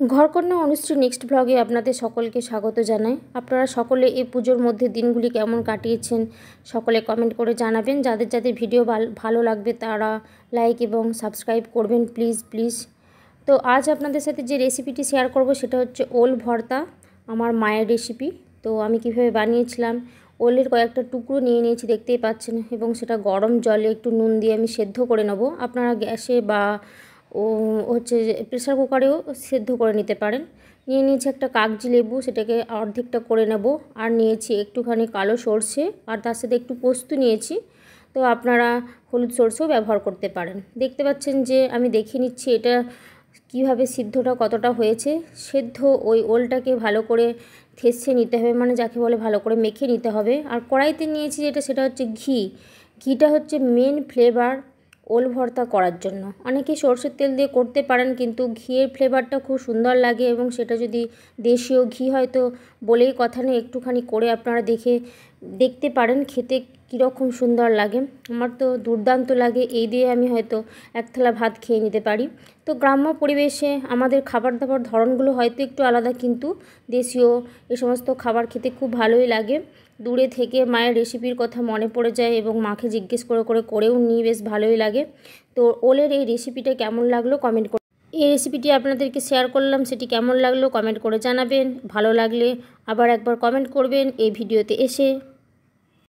ঘরকন্যা Anushree next ব্লগে আপনাদের সকলকে স্বাগত জানাই। আপনারা সকলে এই পুজোর মধ্যে দিনগুলি কেমন কাটিয়েছেন সকলে কমেন্ট করে জানাবেন। যাদের যাদের ভিডিও ভালো লাগবে তারা লাইক এবং সাবস্ক্রাইব করবেন প্লিজ প্লিজ। তো আজ আপনাদের সাথে যে রেসিপিটি শেয়ার করব সেটা হচ্ছে ওল ভর্তা, আমার মায়ের রেসিপি। তো আমি কিভাবে বানিয়েছিলাম, ওলের কয়েকটা টুকরো নিয়ে নিয়েছি দেখতেই পাচ্ছেন, এবং সেটা গরম জলে একটু নুন দিয়ে আমি সেদ্ধ করে নেব। আপনারা গ্যাসে বা প্রেসার কুকারেও সেদ্ধ করে নিতে পারেন। নিয়ে নিয়েছি একটা কাগজি লেবু, সেটাকে অর্ধেকটা করে নেব। আর নিয়েছি একটুখানি কালো সর্ষে, আর তার সাথে একটু পোস্ত নিয়েছি। তো আপনারা হলুদ সর্ষেও ব্যবহার করতে পারেন। দেখতে পাচ্ছেন যে আমি দেখিয়ে নিচ্ছি এটা কিভাবে সিদ্ধটা কতটা হয়েছে। সেদ্ধ ওই ওলটাকে ভালো করে ঠেসে নিতে হবে, মানে যাকে বলে ভালো করে মেখে নিতে হবে। আর কড়াইতে নিয়েছি সেটা হচ্ছে ঘিটা হচ্ছে মেন ফ্লেভার ওল ভর্তা করার জন্য। অনেকে সরষের তেল দিয়ে করতে পারেন, কিন্তু ঘিয়ের ফ্লেভারটা খুব সুন্দর লাগে, এবং সেটা যদি দেশীয় ঘি হয় তো বলেই কথা নেই। একটুখানি করে আপনারা দেখতে পারেন খেতে কীরকম সুন্দর লাগে। আমার তো দুর্দান্ত লাগে, এই দিয়ে আমি হয়তো এক থালা ভাত খেয়ে নিতে পারি। তো গ্রাম্য পরিবেশে আমাদের খাবার দাবার ধরনগুলো হয়তো একটু আলাদা, কিন্তু দেশীয় এ সমস্ত খাবার খেতে খুব ভালোই লাগে। দূরে থেকে মায়ের রেসিপির কথা মনে পড়ে যায়, এবং মাকে জিজ্ঞেস করেও নিই, বেশ ভালোই লাগে। তো ওলের এই রেসিপিটা কেমন লাগলো কমেন্ট করে, এই রেসিপিটি আপনাদেরকে শেয়ার করলাম, সেটি কেমন লাগলো কমেন্ট করে জানাবেন। ভালো লাগলে আবার একবার কমেন্ট করবেন এই ভিডিওতে এসে।